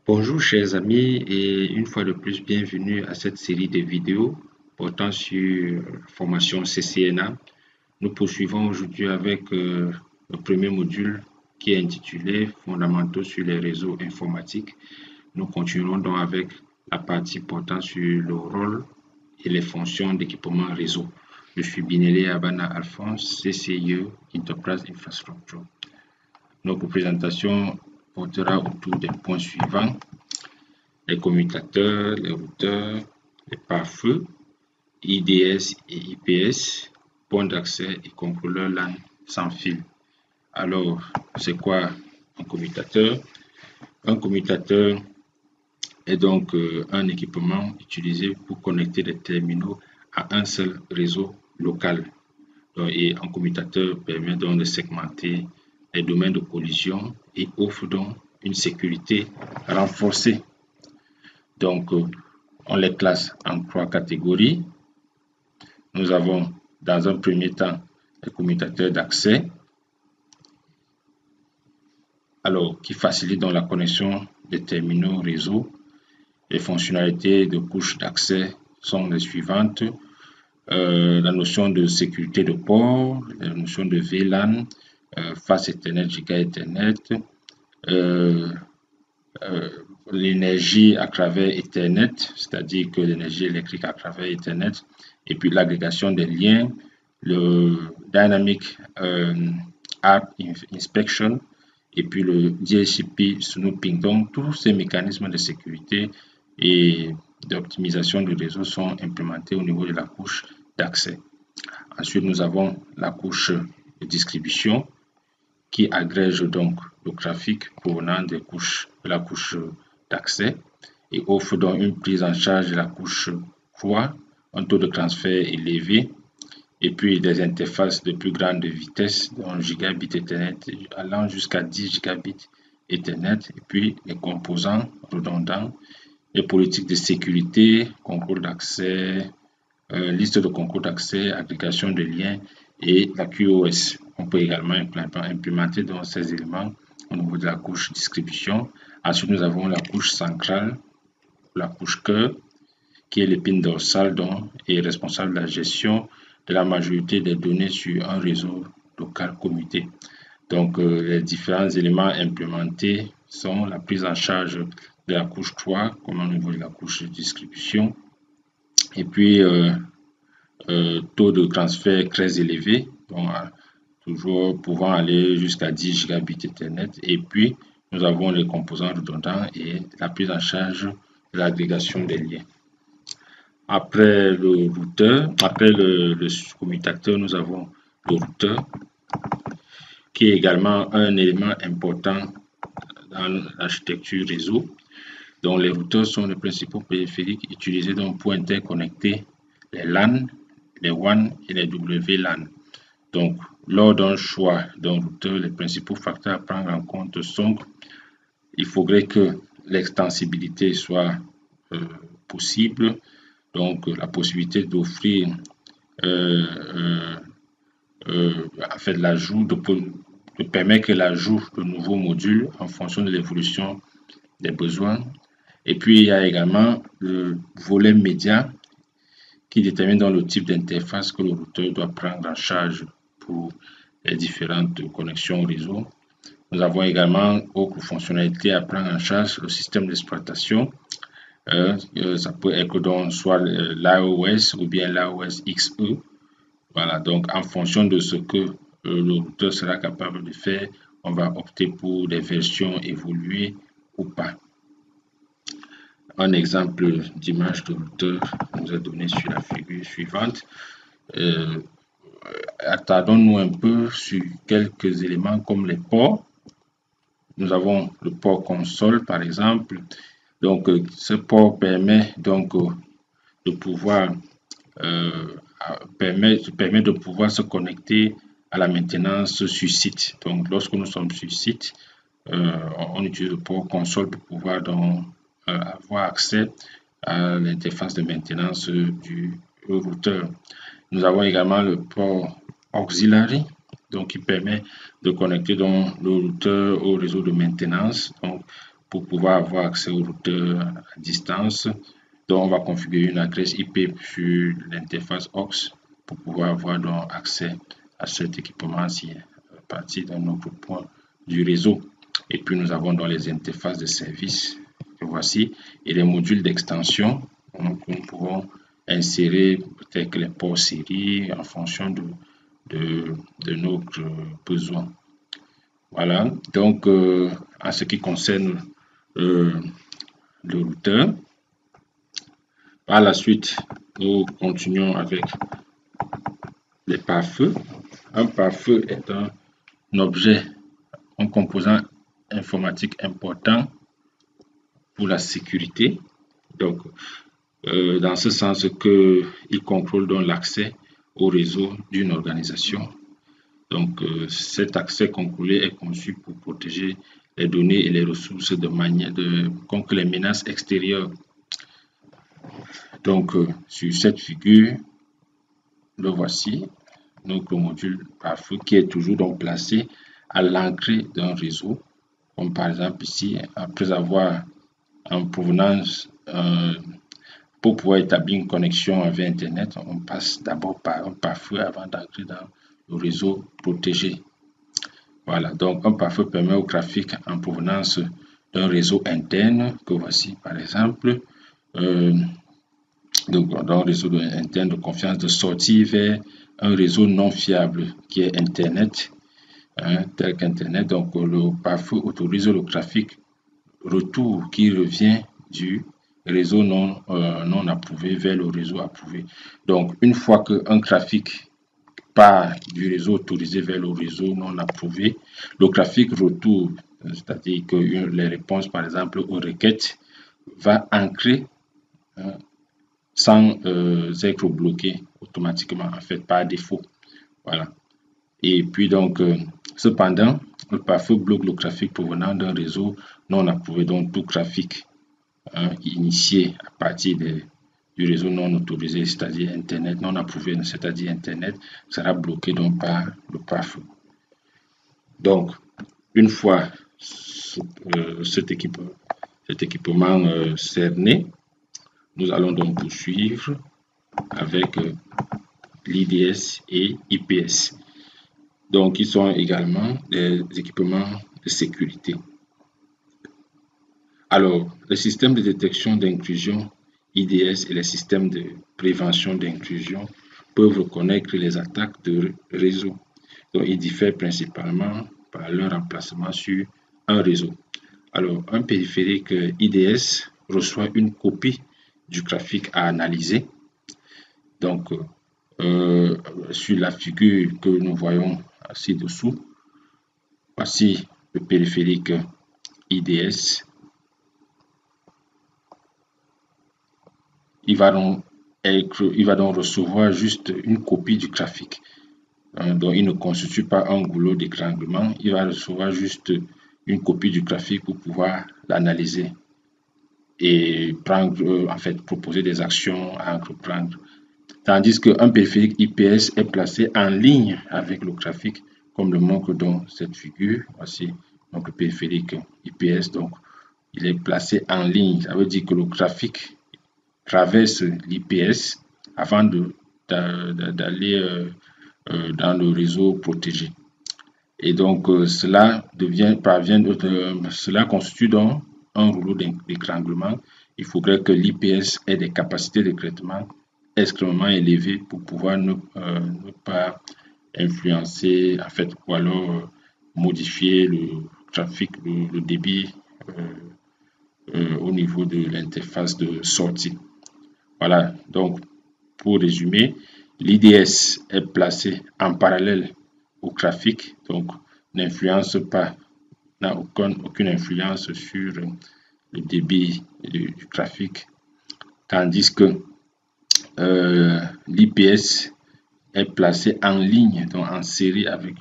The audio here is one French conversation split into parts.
Bonjour chers amis et une fois de plus bienvenue à cette série de vidéos portant sur formation CCNA. Nous poursuivons aujourd'hui avec le premier module qui est intitulé Fondamentaux sur les réseaux informatiques. Nous continuerons donc avec la partie portant sur le rôle et les fonctions d'équipement réseau. Je suis Binele Abana Alphonse, CCIE Enterprise Infrastructure. Notre présentation portera autour des points suivants: les commutateurs, les routeurs, les pare-feux, IDS et IPS, points d'accès et contrôleurs LAN sans fil. Alors, c'est quoi un commutateur? Un commutateur est donc un équipement utilisé pour connecter des terminaux à un seul réseau local. Et un commutateur permet donc de segmenter les domaines de collision et offre donc une sécurité renforcée. Donc, on les classe en 3 catégories. Nous avons dans un premier temps les commutateurs d'accès, alors qui facilitent donc la connexion des terminaux réseau. Les fonctionnalités de couche d'accès sont les suivantes: la notion de sécurité de port, la notion de VLAN, face Ethernet, Giga Ethernet, l'énergie à travers Ethernet, c'est-à-dire que l'énergie électrique à travers Ethernet, et puis l'agrégation des liens, le Dynamic App Inspection, et puis le DHCP Snooping. Donc, tous ces mécanismes de sécurité et d'optimisation du réseau sont implémentés au niveau de la couche d'accès. Ensuite, nous avons la couche de distribution qui agrège donc le trafic provenant de la couche d'accès et offre donc une prise en charge de la couche 3, un taux de transfert élevé, et puis des interfaces de plus grande vitesse, donc gigabit Ethernet allant jusqu'à 10 gigabits Ethernet, et puis les composants redondants, les politiques de sécurité, contrôle d'accès, liste de contrôle d'accès, agrégation de liens et la QoS. On peut également implémenter donc ces éléments au niveau de la couche distribution. Ensuite, nous avons la couche centrale, la couche cœur, qui est l'épine dorsale donc est responsable de la gestion de la majorité des données sur un réseau local commuté. Donc, les différents éléments implémentés sont la prise en charge de la couche 3, comme au niveau de la couche de distribution, et puis taux de transfert très élevé, donc toujours pouvant aller jusqu'à 10 gigabits Ethernet, et puis nous avons les composants redondants et la prise en charge de l'agrégation des liens. Après le routeur, après le commutateur, nous avons le routeur, qui est également un élément important dans l'architecture réseau. Donc, les routeurs sont les principaux périphériques utilisés donc pour interconnecter les LAN, les WAN et les WLAN. Donc, lors d'un choix d'un routeur, les principaux facteurs à prendre en compte sont: il faudrait que l'extensibilité soit possible, donc la possibilité d'offrir l'ajout, de permettre l'ajout de nouveaux modules en fonction de l'évolution des besoins. Et puis, il y a également le volet média qui détermine dans le type d'interface que le routeur doit prendre en charge pour les différentes connexions au réseau. Nous avons également autre fonctionnalité à prendre en charge, le système d'exploitation. Ça peut être donc soit l'AOS ou bien l'AOS XE. Voilà, donc en fonction de ce que le routeur sera capable de faire, on va opter pour des versions évoluées ou pas. Un exemple d'image de routeur nous est donné sur la figure suivante. Attardons-nous un peu sur quelques éléments comme les ports. Nous avons le port console par exemple. Donc ce port permet donc de pouvoir permet de pouvoir se connecter à la maintenance sur site. Donc lorsque nous sommes sur site, on utilise le port console pour pouvoir donc avoir accès à l'interface de maintenance du routeur. Nous avons également le port auxiliary, donc qui permet de connecter donc le routeur au réseau de maintenance. Donc pour pouvoir avoir accès au routeur à distance. Donc, on va configurer une adresse IP sur l'interface aux pour pouvoir avoir donc accès à cet équipement-ci à partir d'un autre point du réseau. Et puis, nous avons donc les interfaces de service que voici et les modules d'extension. Donc, nous pouvons insérer peut-être les ports série en fonction de nos besoins. Voilà, donc en ce qui concerne le routeur, par la suite, nous continuons avec les pare-feux. Un pare-feu est un objet, un composant informatique important pour la sécurité. Donc, dans ce sens qu'il contrôle donc l'accès au réseau d'une organisation. Donc, cet accès contrôlé est conçu pour protéger les données et les ressources contre les menaces extérieures. Donc, sur cette figure, le voici, notre module pare-feu qui est toujours donc placé à l'entrée d'un réseau. Comme par exemple ici, après avoir en provenance, pour pouvoir établir une connexion avec Internet, on passe d'abord par un pare-feu avant d'entrer dans le réseau protégé. Voilà, donc un pare-feu permet au trafic en provenance d'un réseau interne, que voici par exemple, d'un réseau interne de confiance, de sortir vers un réseau non fiable qui est Internet, tel qu'Internet. Donc le pare-feu autorise le trafic retour qui revient du réseau non approuvé vers le réseau approuvé. Donc une fois qu'un trafic part du réseau autorisé vers le réseau non approuvé, le trafic retour, c'est-à-dire que les réponses par exemple aux requêtes va ancrer sans être bloqué automatiquement, en fait par défaut. Voilà. Et puis donc, cependant, le pare-feu bloque le trafic provenant d'un réseau non approuvé, donc tout trafic initié à partir du réseau non autorisé, c'est-à-dire Internet, non approuvé, c'est-à-dire Internet, sera bloqué donc par le pare-feu. Donc, une fois cet équipement cerné, nous allons donc poursuivre avec l'IDS et IPS. Donc, ils sont également des équipements de sécurité. Alors, les systèmes de détection d'intrusion IDS et les systèmes de prévention d'intrusion peuvent reconnaître les attaques de réseau. Donc, ils diffèrent principalement par leur emplacement sur un réseau. Alors, un périphérique IDS reçoit une copie du trafic à analyser. Donc, sur la figure que nous voyons ci-dessous, voici le périphérique IDS. Il va donc recevoir juste une copie du trafic. Donc, il ne constitue pas un goulot d'étranglement. Il va recevoir juste une copie du trafic pour pouvoir l'analyser et prendre, en fait, proposer des actions à entreprendre. Tandis qu'un périphérique IPS est placé en ligne avec le trafic, comme le montre dans cette figure. Voici donc le périphérique IPS. Donc, il est placé en ligne. Ça veut dire que le trafic traverse l'IPS avant d'aller dans le réseau protégé. Et donc, cela constitue donc un rouleau d'étranglement. Il faudrait que l'IPS ait des capacités de traitement extrêmement élevées pour pouvoir ne pas influencer, en fait, ou alors modifier le trafic, le débit au niveau de l'interface de sortie. Voilà, donc pour résumer, l'IDS est placé en parallèle au trafic, donc n'influence pas, n'a aucune influence sur le débit du trafic, tandis que l'IPS est placé en ligne, donc en série avec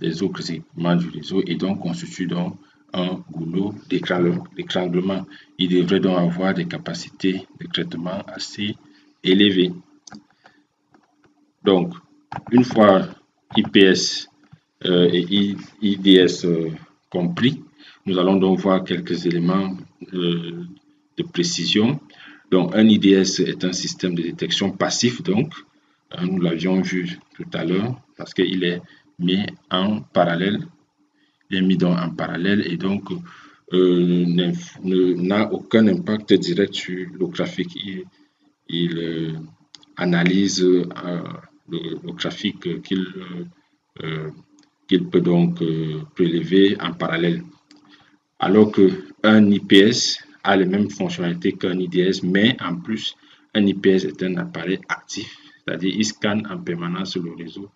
les autres équipements du réseau et donc constitue donc un goulot d'étranglement. Il devrait donc avoir des capacités de traitement assez élevées. Donc, une fois IPS et IDS compris, Nous allons donc voir quelques éléments de précision. Donc, un IDS est un système de détection passif, donc, nous l'avions vu tout à l'heure, parce qu'il est mis en parallèle, il est mis donc en parallèle et donc n'a aucun impact direct sur le trafic. Il analyse le trafic qu'il peut donc prélever en parallèle. Alors qu'un IPS a les mêmes fonctionnalités qu'un IDS, mais en plus, un IPS est un appareil actif, c'est-à-dire il scanne en permanence le réseau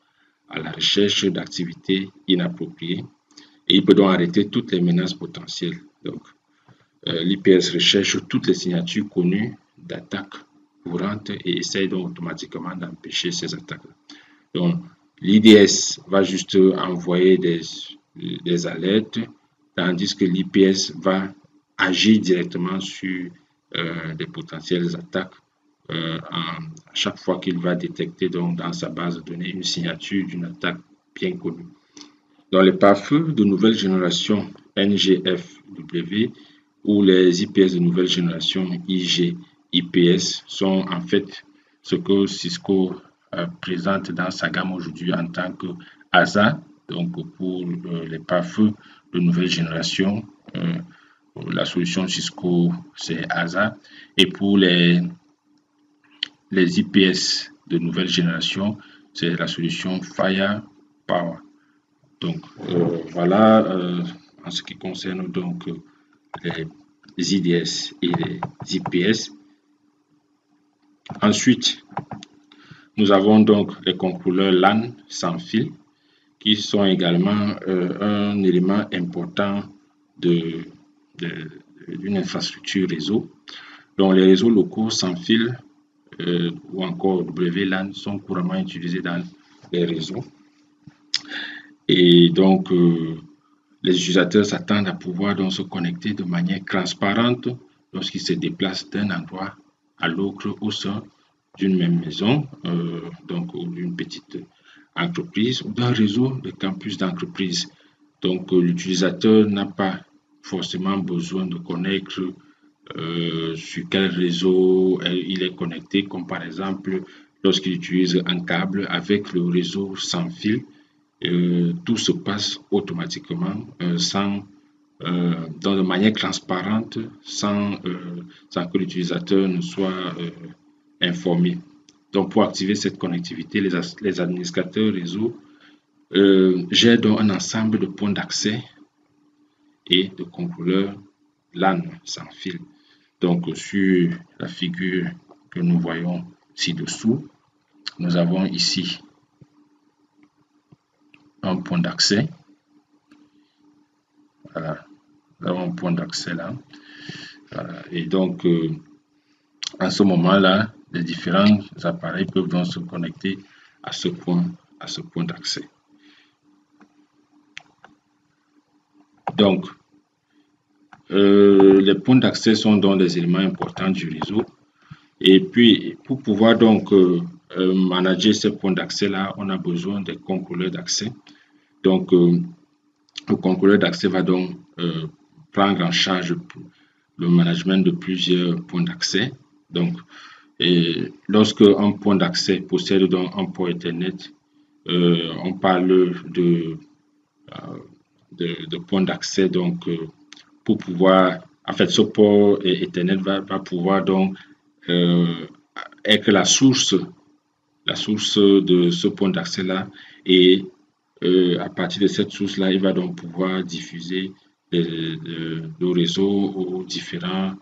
à la recherche d'activités inappropriées et il peut donc arrêter toutes les menaces potentielles. Donc, l'IPS recherche toutes les signatures connues d'attaques courantes et essaye donc automatiquement d'empêcher ces attaques. Donc, l'IDS va juste envoyer des alertes, tandis que l'IPS va agir directement sur des potentielles attaques à chaque fois qu'il va détecter donc, dans sa base de données une signature d'une attaque bien connue. Dans les pare-feux de nouvelle génération NGFW ou les IPS de nouvelle génération IG-IPS sont en fait ce que Cisco présente dans sa gamme aujourd'hui en tant que ASA. Donc pour les pare-feux de nouvelle génération, la solution Cisco c'est ASA. Et pour les IPS de nouvelle génération, c'est la solution Firepower. Donc voilà en ce qui concerne donc les IDS et les IPS. Ensuite, nous avons donc les contrôleurs LAN sans fil qui sont également un élément important d'une infrastructure réseau. Donc les réseaux locaux sans fil ou encore WLAN sont couramment utilisés dans les réseaux. Et donc, les utilisateurs s'attendent à pouvoir donc se connecter de manière transparente lorsqu'ils se déplacent d'un endroit à l'autre au sein d'une même maison, donc ou d'une petite entreprise ou d'un réseau de campus d'entreprise. Donc, l'utilisateur n'a pas forcément besoin de connaître sur quel réseau il est connecté, comme par exemple lorsqu'il utilise un câble avec le réseau sans fil. Tout se passe automatiquement, de manière transparente, sans que l'utilisateur ne soit informé. Donc, pour activer cette connectivité, les administrateurs réseau gèrent donc un ensemble de points d'accès et de contrôleurs LAN sans fil. Donc, sur la figure que nous voyons ci-dessous, nous avons ici un point d'accès. Voilà, nous avons un point d'accès là. Voilà. Et donc, en ce moment-là, les différents appareils peuvent donc se connecter à ce point d'accès. Donc, les points d'accès sont donc des éléments importants du réseau. Et puis, pour pouvoir donc manager ces points d'accès-là, on a besoin des contrôleurs d'accès. Donc, le contrôleur d'accès va donc prendre en charge le management de plusieurs points d'accès. Donc, lorsque un point d'accès possède donc un port Ethernet, on parle de points d'accès donc pour pouvoir, en fait, ce port Ethernet va pouvoir donc être la source de ce point d'accès là et à partir de cette source-là, il va donc pouvoir diffuser le réseau aux différents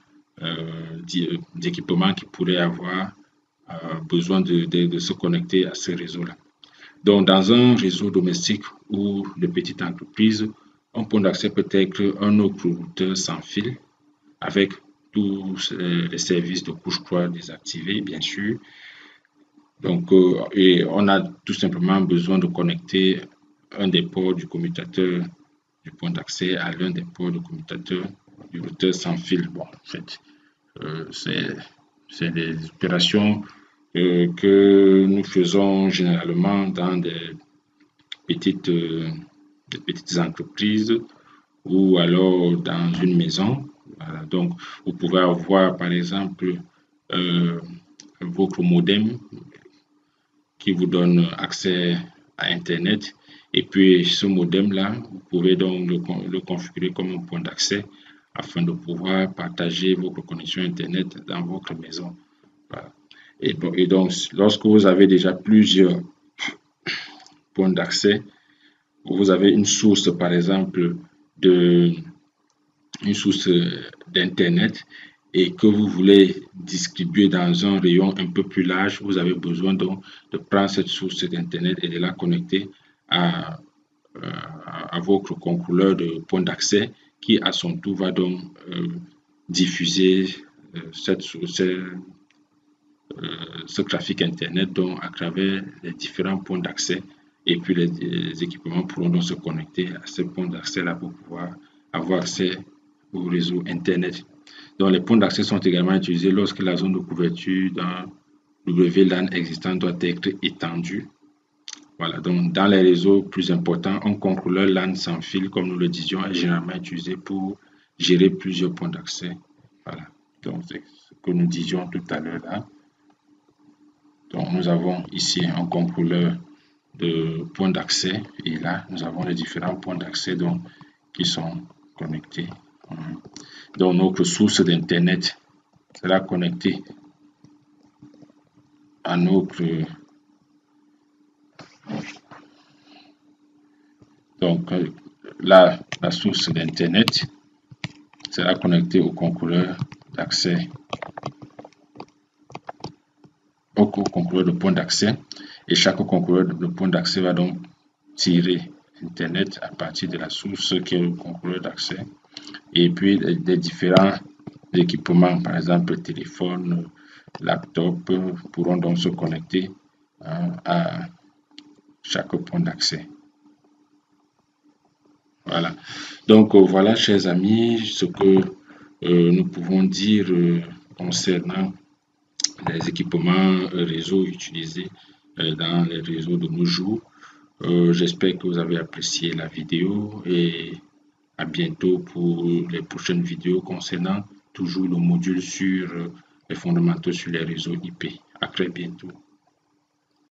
équipements qui pourraient avoir besoin de se connecter à ce réseau-là. Donc, dans un réseau domestique ou de petite entreprise, un point d'accès peut être un autre routeur sans fil avec tous les services de couche 3 désactivés, bien sûr. Donc, et on a tout simplement besoin de connecter un des ports du commutateur du point d'accès à l'un des ports du commutateur du routeur sans fil. Bon, en fait, c'est des opérations que nous faisons généralement dans des petites entreprises ou alors dans une maison. Voilà. Donc, vous pouvez avoir, par exemple, votre modem qui vous donne accès à Internet. Et puis, ce modem-là, vous pouvez donc le configurer comme un point d'accès afin de pouvoir partager votre connexion Internet dans votre maison. Voilà. Et donc, lorsque vous avez déjà plusieurs points d'accès, vous avez une source, par exemple, de, une source d'Internet et que vous voulez distribuer dans un rayon un peu plus large, vous avez besoin donc de prendre cette source d'Internet et de la connecter à, à votre contrôleur de point d'accès qui, à son tour, va donc diffuser ce trafic Internet donc, à travers les différents points d'accès. Et puis, les équipements pourront donc se connecter à ces points d'accès-là pour pouvoir avoir accès au réseau Internet. Donc, les points d'accès sont également utilisés lorsque la zone de couverture dans WLAN existant doit être étendue. Voilà, donc dans les réseaux plus importants, un contrôleur LAN sans fil, comme nous le disions, est généralement utilisé pour gérer plusieurs points d'accès. Voilà, donc c'est ce que nous disions tout à l'heure là. Donc nous avons ici un contrôleur de points d'accès et là, nous avons les différents points d'accès qui sont connectés. Donc notre source d'Internet sera connectée à notre donc là la source d'Internet sera connectée au contrôleur d'accès au contrôleur de point d'accès et chaque contrôleur de point d'accès va donc tirer Internet à partir de la source qui est le contrôleur d'accès et puis les différents équipements, par exemple téléphone, laptop, pourront donc se connecter à chaque point d'accès. Voilà. Donc voilà, chers amis, ce que nous pouvons dire concernant les équipements réseau utilisés dans les réseaux de nos jours. J'espère que vous avez apprécié la vidéo et à bientôt pour les prochaines vidéos concernant toujours le module sur les fondamentaux sur les réseaux IP. À très bientôt.